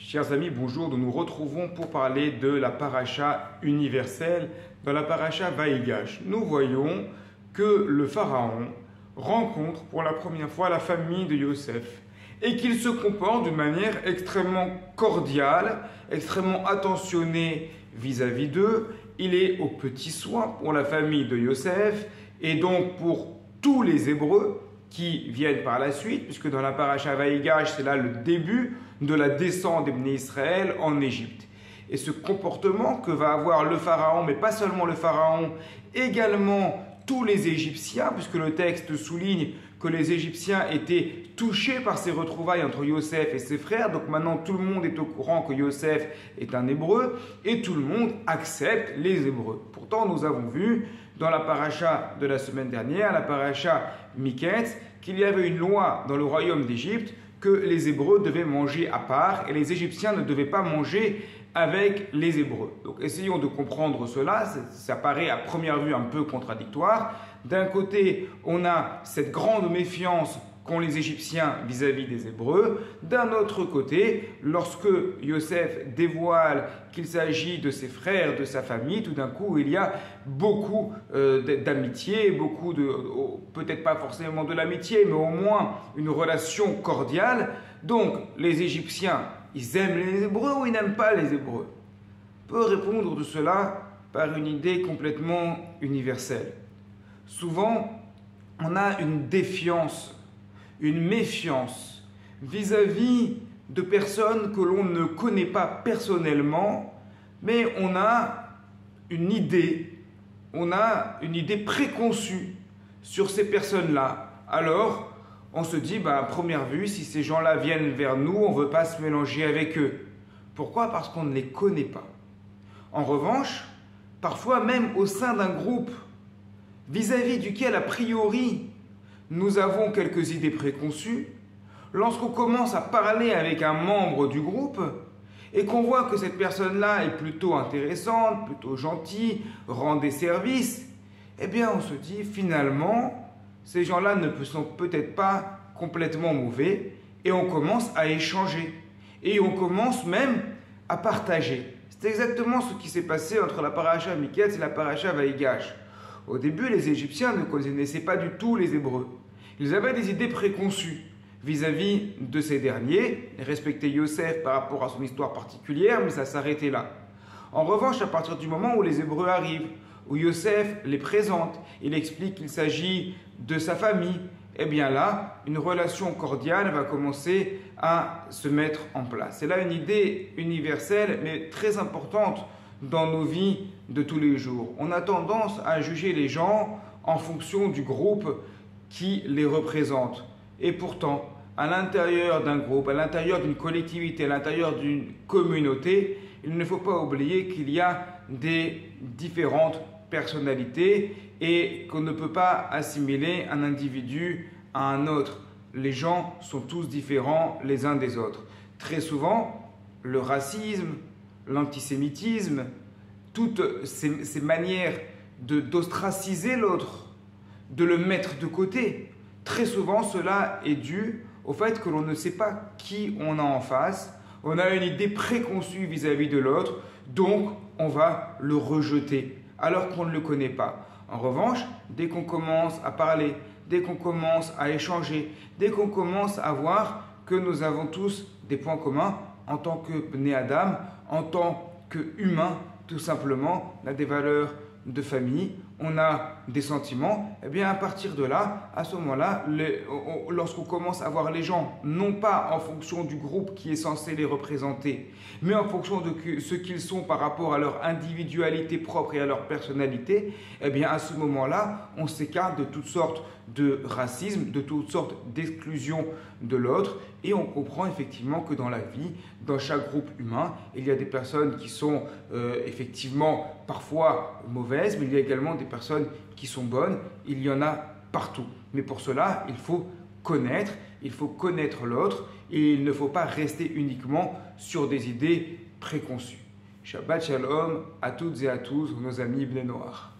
Chers amis, bonjour. Nous nous retrouvons pour parler de la paracha universelle. Dans la paracha Vaïgash, nous voyons que le pharaon rencontre pour la première fois la famille de Yosef et qu'il se comporte d'une manière extrêmement cordiale, extrêmement attentionnée vis-à-vis d'eux. Il est aux petits soins pour la famille de Yosef et donc pour tous les Hébreux qui viennent par la suite, puisque dans la paracha Vaïgash, c'est là le début de la descente des Bnei Israël en Égypte. Et ce comportement que va avoir le pharaon, mais pas seulement le pharaon, également tous les Égyptiens, puisque le texte souligne que les Égyptiens étaient touchés par ces retrouvailles entre Yosef et ses frères. Donc maintenant, tout le monde est au courant que Yosef est un Hébreu et tout le monde accepte les Hébreux. Pourtant, nous avons vu dans la paracha de la semaine dernière, la paracha Miketz, qu'il y avait une loi dans le royaume d'Égypte que les Hébreux devaient manger à part et les Égyptiens ne devaient pas manger avec les Hébreux. Donc essayons de comprendre cela, ça paraît à première vue un peu contradictoire. D'un côté, on a cette grande méfiance qu'ont les Égyptiens vis-à-vis des Hébreux. D'un autre côté, lorsque Yosef dévoile qu'il s'agit de ses frères, de sa famille, tout d'un coup, il y a beaucoup d'amitié, beaucoup de, peut-être pas forcément de l'amitié, mais au moins une relation cordiale. Donc, les Égyptiens, ils aiment les Hébreux ou ils n'aiment pas les Hébreux? On peut répondre de cela par une idée complètement universelle. Souvent, on a une défiance, une méfiance vis-à-vis de personnes que l'on ne connaît pas personnellement, mais on a une idée préconçue sur ces personnes-là. Alors, on se dit, à première vue, si ces gens-là viennent vers nous, on ne veut pas se mélanger avec eux. Pourquoi? Parce qu'on ne les connaît pas. En revanche, parfois même au sein d'un groupe vis-à-vis duquel, a priori, nous avons quelques idées préconçues, lorsqu'on commence à parler avec un membre du groupe et qu'on voit que cette personne-là est plutôt intéressante, plutôt gentille, rend des services, eh bien on se dit finalement, ces gens-là ne sont peut-être pas complètement mauvais et on commence à échanger et on commence même à partager. C'est exactement ce qui s'est passé entre la paracha Miketz et la paracha Vaïgash. Au début, les Égyptiens ne connaissaient pas du tout les Hébreux. Ils avaient des idées préconçues vis-à-vis de ces derniers, ils respectaient Yosef par rapport à son histoire particulière, mais ça s'arrêtait là. En revanche, à partir du moment où les Hébreux arrivent, où Yosef les présente, il explique qu'il s'agit de sa famille, eh bien là, une relation cordiale va commencer à se mettre en place. C'est là une idée universelle, mais très importante dans nos vies de tous les jours. On a tendance à juger les gens en fonction du groupe qui les représente. Et pourtant, à l'intérieur d'un groupe, à l'intérieur d'une collectivité, à l'intérieur d'une communauté, il ne faut pas oublier qu'il y a des différentes personnalités et qu'on ne peut pas assimiler un individu à un autre. Les gens sont tous différents les uns des autres. Très souvent, le racisme, l'antisémitisme, toutes ces manières d'ostraciser l'autre, de le mettre de côté, très souvent cela est dû au fait que l'on ne sait pas qui on a en face, on a une idée préconçue vis-à-vis de l'autre, donc on va le rejeter alors qu'on ne le connaît pas. En revanche, dès qu'on commence à parler, dès qu'on commence à échanger, dès qu'on commence à voir que nous avons tous des points communs en tant que Bnei Adam, en tant qu'humains, tout simplement, on a des valeurs de famille, on a des sentiments, et bien à partir de là, à ce moment-là, lorsqu'on commence à voir les gens, non pas en fonction du groupe qui est censé les représenter, mais en fonction de ce qu'ils sont par rapport à leur individualité propre et à leur personnalité, et bien à ce moment-là, on s'écarte de toutes sortes de racisme, de toutes sortes d'exclusion de l'autre, et on comprend effectivement que dans la vie, dans chaque groupe humain, il y a des personnes qui sont effectivement parfois mauvaises, mais il y a également des personnes qui sont bonnes, il y en a partout. Mais pour cela, il faut connaître l'autre, et il ne faut pas rester uniquement sur des idées préconçues. Shabbat Shalom à toutes et à tous, nos amis Bnei Noach.